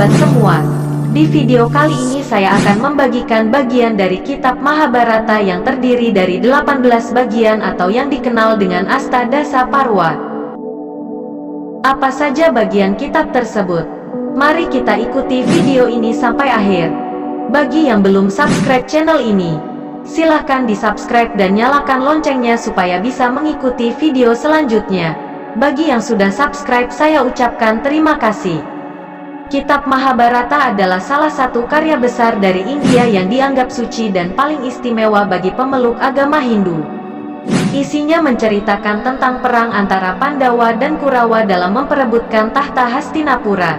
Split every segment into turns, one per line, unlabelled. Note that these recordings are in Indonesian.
sahabat semua. Di video kali ini saya akan membagikan bagian dari kitab Mahabharata yang terdiri dari 18 bagian atau yang dikenal dengan Astadasa Parwa. Apa saja bagian kitab tersebut? Mari kita ikuti video ini sampai akhir. Bagi yang belum subscribe channel ini, silahkan di-subscribe dan nyalakan loncengnya supaya bisa mengikuti video selanjutnya. Bagi yang sudah subscribe, saya ucapkan terima kasih. Kitab Mahabharata adalah salah satu karya besar dari India yang dianggap suci dan paling istimewa bagi pemeluk agama Hindu. Isinya menceritakan tentang perang antara Pandawa dan Kurawa dalam memperebutkan tahta Hastinapura.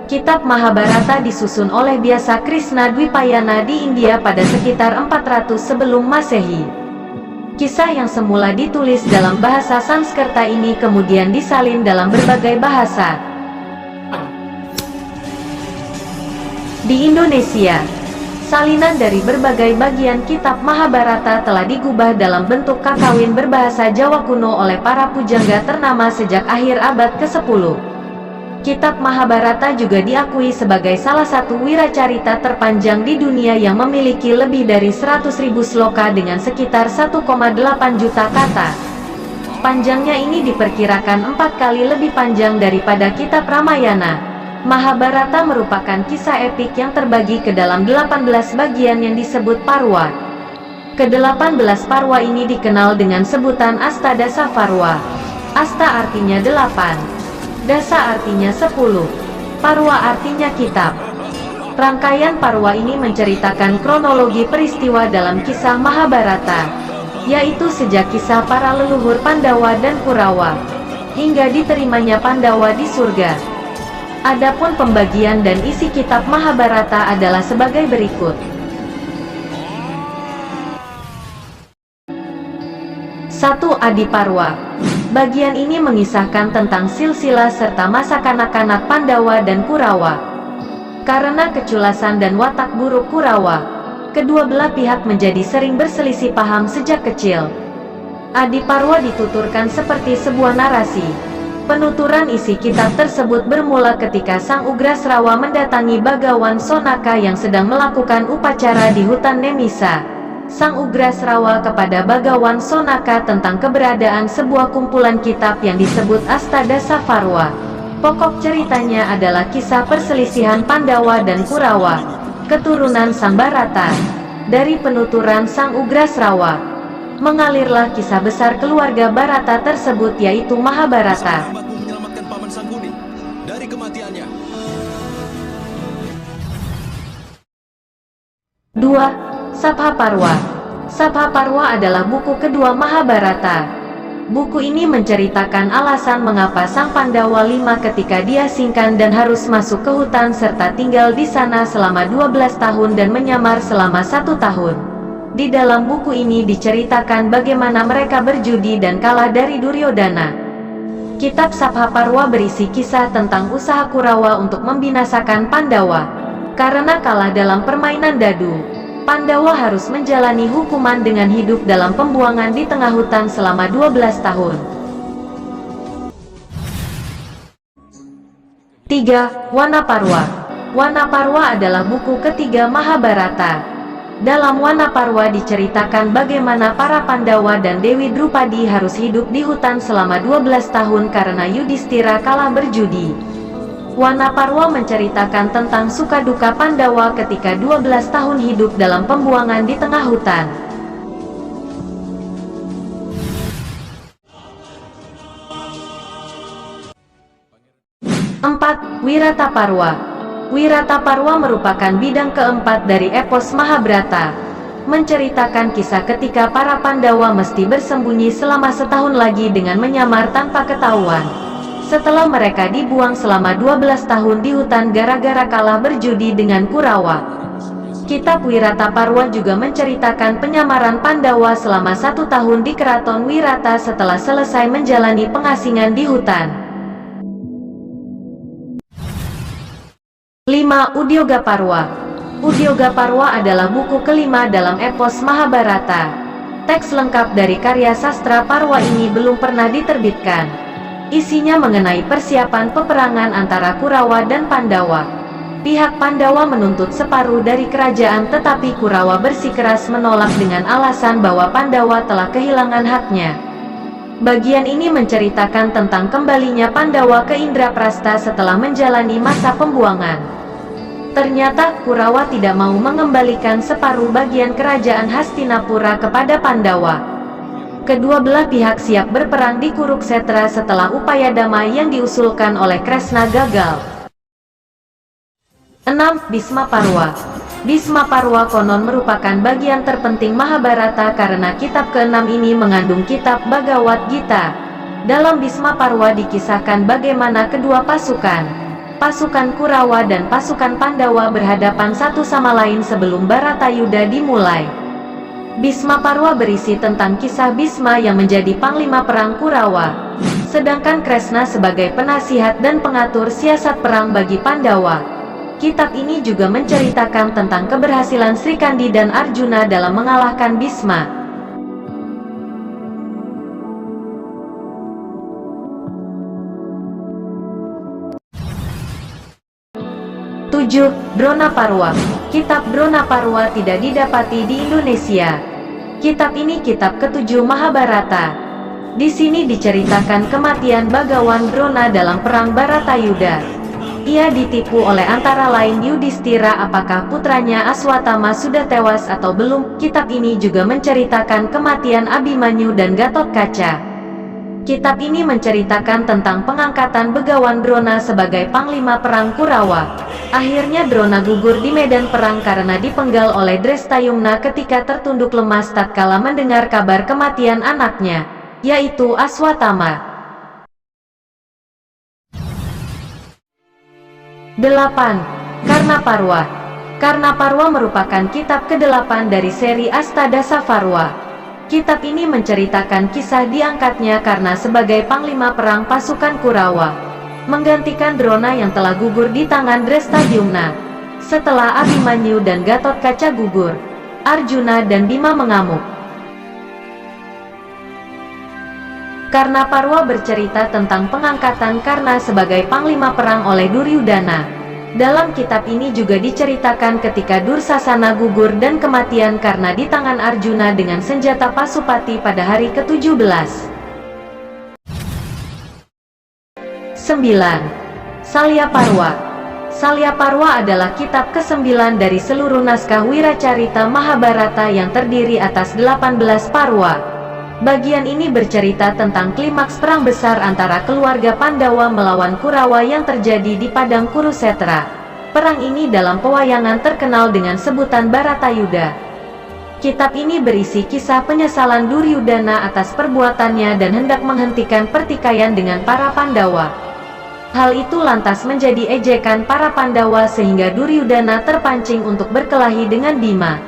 Kitab Mahabharata disusun oleh Vyasa Krishna Dwipayana di India pada sekitar 400 sebelum Masehi. Kisah yang semula ditulis dalam bahasa Sanskerta ini kemudian disalin dalam berbagai bahasa. Di Indonesia, salinan dari berbagai bagian kitab Mahabharata telah digubah dalam bentuk kakawin berbahasa Jawa kuno oleh para pujangga ternama sejak akhir abad ke-10. Kitab Mahabharata juga diakui sebagai salah satu wiracarita terpanjang di dunia yang memiliki lebih dari 100.000 sloka dengan sekitar 1,8 juta kata. Panjangnya ini diperkirakan 4 kali lebih panjang daripada kitab Ramayana. Mahabharata merupakan kisah epik yang terbagi ke dalam 18 bagian yang disebut Parwa. Ke-18 Parwa ini dikenal dengan sebutan Astadasa Parwa. Asta artinya 8. Dasa artinya 10, Parwa artinya kitab. Rangkaian Parwa ini menceritakan kronologi peristiwa dalam kisah Mahabharata, yaitu sejak kisah para leluhur Pandawa dan Kurawa, hingga diterimanya Pandawa di surga. Adapun pembagian dan isi kitab Mahabharata adalah sebagai berikut. 1. Adi Parwa. Bagian ini mengisahkan tentang silsilah serta masa kanak-kanak Pandawa dan Kurawa. Karena keculasan dan watak buruk Kurawa, kedua belah pihak menjadi sering berselisih paham sejak kecil. Adi Parwa dituturkan seperti sebuah narasi. Penuturan isi kitab tersebut bermula ketika Sang Ugrasrawa mendatangi Bagawan Sonaka yang sedang melakukan upacara di hutan Nemisa. Sang Ugrasrawa kepada Bagawan Sonaka tentang keberadaan sebuah kumpulan kitab yang disebut Astadasa Parwa. Pokok ceritanya adalah kisah perselisihan Pandawa dan Kurawa, keturunan Sang Bharata. Dari penuturan Sang Ugrasrawa, mengalirlah kisah besar keluarga Bharata tersebut, yaitu Mahabharata. 2. Sabha Parwa. Sabha Parwa adalah buku kedua Mahabharata. Buku ini menceritakan alasan mengapa Sang Pandawa 5 ketika diasingkan dan harus masuk ke hutan serta tinggal di sana selama 12 tahun dan menyamar selama 1 tahun. Di dalam buku ini diceritakan bagaimana mereka berjudi dan kalah dari Duryodhana. Kitab Sabha Parwa berisi kisah tentang usaha Kurawa untuk membinasakan Pandawa. Karena kalah dalam permainan dadu, Pandawa harus menjalani hukuman dengan hidup dalam pembuangan di tengah hutan selama 12 tahun. 3. Wana Parwa. Wana Parwa adalah buku ketiga Mahabharata. Dalam Wana Parwa diceritakan bagaimana para Pandawa dan Dewi Drupadi harus hidup di hutan selama 12 tahun karena Yudhistira kalah berjudi. Wana Parwa menceritakan tentang suka duka Pandawa ketika 12 tahun hidup dalam pembuangan di tengah hutan. 4. Wirata Parwa. Wirata Parwa merupakan bidang keempat dari epos Mahabharata, menceritakan kisah ketika para Pandawa mesti bersembunyi selama setahun lagi dengan menyamar tanpa ketahuan. Setelah mereka dibuang selama 12 tahun di hutan gara-gara kalah berjudi dengan Kurawa. Kitab Wirata Parwa juga menceritakan penyamaran Pandawa selama 1 tahun di keraton Wirata setelah selesai menjalani pengasingan di hutan. 5. Udyoga Parwa. Udyoga Parwa adalah buku kelima dalam epos Mahabharata. Teks lengkap dari karya sastra Parwa ini belum pernah diterbitkan. Isinya mengenai persiapan peperangan antara Kurawa dan Pandawa. Pihak Pandawa menuntut separuh dari kerajaan, tetapi Kurawa bersikeras menolak dengan alasan bahwa Pandawa telah kehilangan haknya. Bagian ini menceritakan tentang kembalinya Pandawa ke Indraprastha setelah menjalani masa pembuangan. Ternyata Kurawa tidak mau mengembalikan separuh bagian kerajaan Hastinapura kepada Pandawa. Kedua belah pihak siap berperang di Kuruksetra setelah upaya damai yang diusulkan oleh Kresna gagal. 6. Bhisma Parwa. Bhisma Parwa konon merupakan bagian terpenting Mahabharata karena kitab ke-6 ini mengandung kitab Bhagavad Gita. Dalam Bhisma Parwa dikisahkan bagaimana kedua pasukan Kurawa dan pasukan Pandawa berhadapan satu sama lain sebelum Bharatayuddha dimulai. Bhisma Parwa berisi tentang kisah Bhisma yang menjadi panglima perang Kurawa, sedangkan Kresna sebagai penasihat dan pengatur siasat perang bagi Pandawa. Kitab ini juga menceritakan tentang keberhasilan Srikandi dan Arjuna dalam mengalahkan Bhisma. 7. Drona Parwa. Kitab Drona Parwa tidak didapati di Indonesia. Kitab ini kitab ke-7 Mahabharata. Di sini diceritakan kematian Bagawan Drona dalam perang Bharatayuddha. Ia ditipu oleh antara lain Yudhistira. Apakah putranya Aswatama sudah tewas atau belum? Kitab ini juga menceritakan kematian Abhimanyu dan Gatotkaca. Kitab ini menceritakan tentang pengangkatan Begawan Drona sebagai panglima perang Kurawa. Akhirnya Drona gugur di medan perang karena dipenggal oleh Drestayumna ketika tertunduk lemas tatkala mendengar kabar kematian anaknya, yaitu Aswatama. 8. Karna Parwa. Karna Parwa merupakan kitab ke-8 dari seri Astadasa Parwa. Kitab ini menceritakan kisah diangkatnya Karna sebagai panglima perang pasukan Kurawa, menggantikan Drona yang telah gugur di tangan Drestadyumna. Setelah Abhimanyu dan Gatotkaca gugur, Arjuna dan Bima mengamuk. Karna Parwa bercerita tentang pengangkatan Karna sebagai panglima perang oleh Duryudana. Dalam kitab ini juga diceritakan ketika Dursasana gugur dan kematian Karna di tangan Arjuna dengan senjata Pasupati pada hari ke-17. 9. Salya Parwa. Salya Parwa adalah kitab ke-9 dari seluruh naskah Wiracarita Mahabharata yang terdiri atas 18 parwa. Bagian ini bercerita tentang klimaks perang besar antara keluarga Pandawa melawan Kurawa yang terjadi di padang Kurusetra. Perang ini dalam pewayangan terkenal dengan sebutan Bharatayuddha. Kitab ini berisi kisah penyesalan Duryudana atas perbuatannya dan hendak menghentikan pertikaian dengan para Pandawa. Hal itu lantas menjadi ejekan para Pandawa sehingga Duryudana terpancing untuk berkelahi dengan Bima.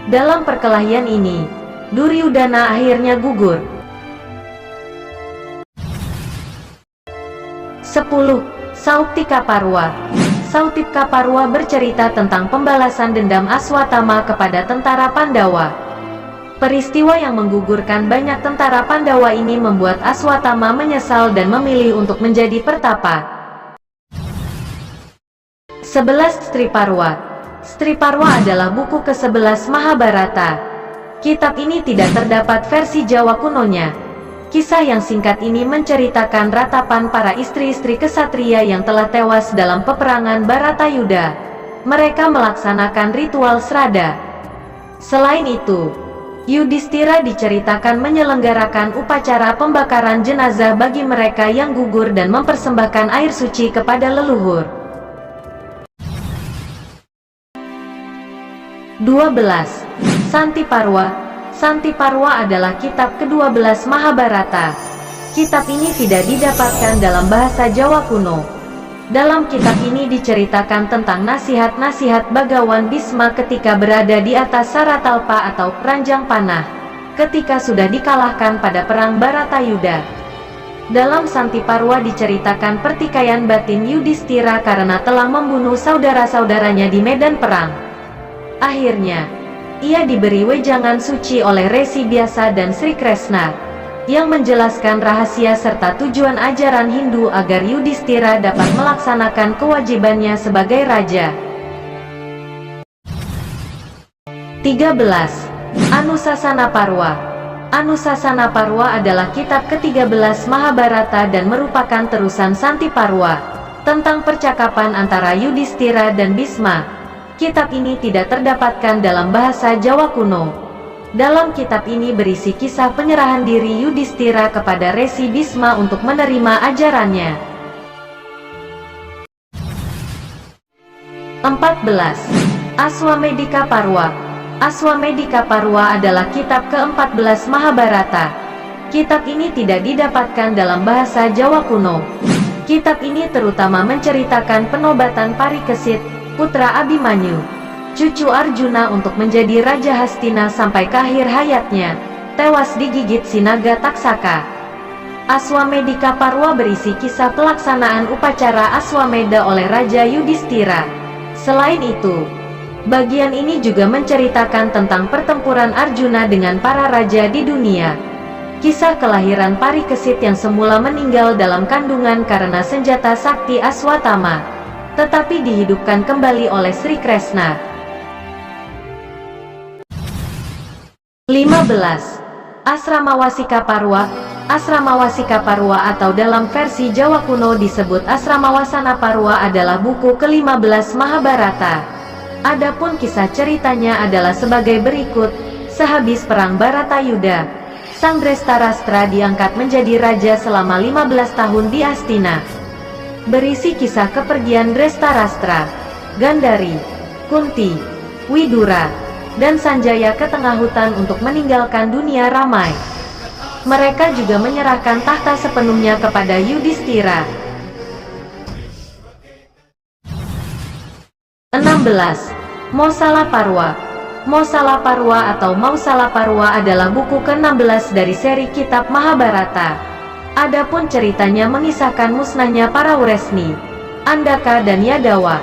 Dalam perkelahian ini, Duryudana akhirnya gugur. 10. Sauptika Parwa. Sauptika Parwa bercerita tentang pembalasan dendam Aswatama kepada tentara Pandawa. Peristiwa yang menggugurkan banyak tentara Pandawa ini membuat Aswatama menyesal dan memilih untuk menjadi pertapa. 11. Stri Parwa. Stri Parwa adalah buku ke-11 Mahabharata. Kitab ini tidak terdapat versi Jawa kunonya. Kisah yang singkat ini menceritakan ratapan para istri-istri kesatria yang telah tewas dalam peperangan Bharatayuddha. Mereka melaksanakan ritual srada. Selain itu, Yudhistira diceritakan menyelenggarakan upacara pembakaran jenazah bagi mereka yang gugur dan mempersembahkan air suci kepada leluhur. 12. Santi Parwa. Santi Parwa adalah kitab ke-12 Mahabharata. Kitab ini tidak didapatkan dalam bahasa Jawa kuno. Dalam kitab ini diceritakan tentang nasihat-nasihat Bagawan Bhisma ketika berada di atas Saratalpa atau ranjang panah, ketika sudah dikalahkan pada perang Bharatayuddha. Dalam Santi Parwa diceritakan pertikaian batin Yudhistira karena telah membunuh saudara-saudaranya di medan perang. Akhirnya, ia diberi wejangan suci oleh Resi Biasa dan Sri Kresna. yang menjelaskan rahasia serta tujuan ajaran Hindu agar Yudhistira dapat melaksanakan kewajibannya sebagai raja. 13. Anusasana Parwa. Anusasana Parwa adalah kitab ke-13 Mahabharata dan merupakan terusan Santi Parwa tentang percakapan antara Yudhistira dan Bhisma. Kitab ini tidak terdapatkan dalam bahasa Jawa kuno. Dalam kitab ini berisi kisah penyerahan diri Yudhistira kepada Resi Bhisma untuk menerima ajarannya. 14. Aswamedika Parwa. Aswamedika Parwa adalah kitab ke-14 Mahabharata. Kitab ini tidak didapatkan dalam bahasa Jawa kuno. Kitab ini terutama menceritakan penobatan Parikesit, putra Abimanyu, cucu Arjuna untuk menjadi Raja Hastina sampai ke akhir hayatnya, tewas digigit si naga Taksaka. Aswamedika Parwa berisi kisah pelaksanaan upacara Aswameda oleh Raja Yudhistira. Selain itu, bagian ini juga menceritakan tentang pertempuran Arjuna dengan para raja di dunia. Kisah kelahiran Parikesit yang semula meninggal dalam kandungan karena senjata sakti Aswatama, tetapi dihidupkan kembali oleh Sri Kresna. 15. Asramawasika Parwa. Asramawasika Parwa atau dalam versi Jawa kuno disebut Asramawasana Parwa adalah buku ke-15 Mahabharata. Adapun kisah ceritanya adalah sebagai berikut. Sehabis perang Baratayuda, sang Drestarastra diangkat menjadi raja selama 15 tahun di Hastina. Berisi kisah kepergian Drestarastra, Gandhari, Kunti, Widura, dan Sanjaya ke tengah hutan untuk meninggalkan dunia ramai. Mereka juga menyerahkan tahta sepenuhnya kepada Yudhistira. 16. Mausala Parwa. Mausala Parwa atau Mausala Parwa adalah buku ke-16 dari seri kitab Mahabharata. Adapun ceritanya mengisahkan musnahnya para Wresni, Andaka dan Yadawa,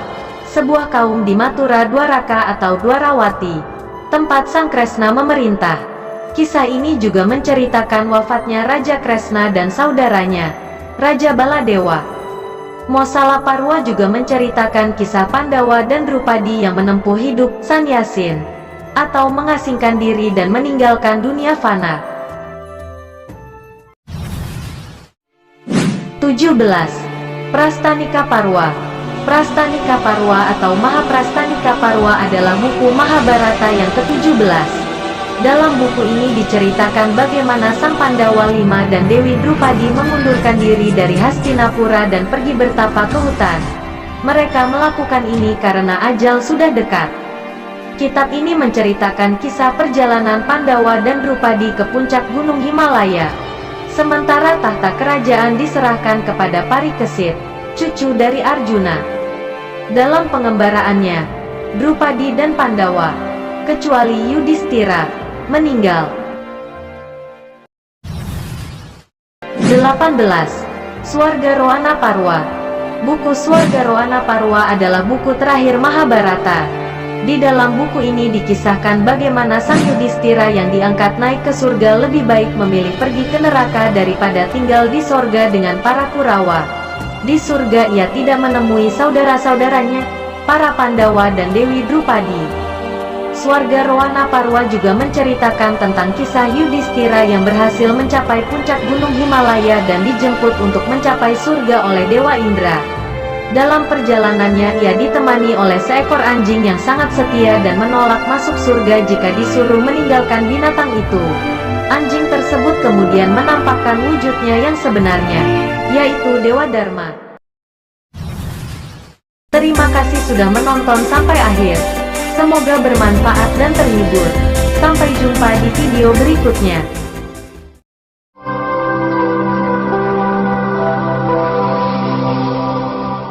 sebuah kaum di Mathura Dwaraka atau Dwarawati, tempat Sang Kresna memerintah. Kisah ini juga menceritakan wafatnya Raja Kresna dan saudaranya, Raja Baladewa. Mausala Parwa juga menceritakan kisah Pandawa dan Drupadi yang menempuh hidup sannyasin, atau mengasingkan diri dan meninggalkan dunia fana. 17. Prastanika Parwa. Prastanika Parwa atau Mahaprastanika Parwa adalah buku Mahabharata yang ke-17. Dalam buku ini diceritakan bagaimana Sang Pandawa 5 dan Dewi Drupadi mengundurkan diri dari Hastinapura dan pergi bertapa ke hutan. Mereka melakukan ini karena ajal sudah dekat. Kitab ini menceritakan kisah perjalanan Pandawa dan Drupadi ke puncak gunung Himalaya. Sementara tahta kerajaan diserahkan kepada Parikesit, cucu dari Arjuna. Dalam pengembaraannya, Drupadi dan Pandawa, kecuali Yudhistira, meninggal. 18. Swargaroana Parwa. Buku Swargaroana Parwa adalah buku terakhir Mahabharata. Di dalam buku ini dikisahkan bagaimana Sang Yudhistira yang diangkat naik ke surga lebih baik memilih pergi ke neraka daripada tinggal di sorga dengan para Kurawa. Di surga ia tidak menemui saudara-saudaranya, para Pandawa dan Dewi Drupadi. Swargaroana Parwa juga menceritakan tentang kisah Yudhistira yang berhasil mencapai puncak gunung Himalaya dan dijemput untuk mencapai surga oleh Dewa Indra. Dalam perjalanannya ia ditemani oleh seekor anjing yang sangat setia dan menolak masuk surga jika disuruh meninggalkan binatang itu. Anjing tersebut kemudian menampakkan wujudnya yang sebenarnya, yaitu Dewa Dharma. Terima kasih sudah menonton sampai akhir. Semoga bermanfaat dan terhibur. Sampai jumpa di video berikutnya.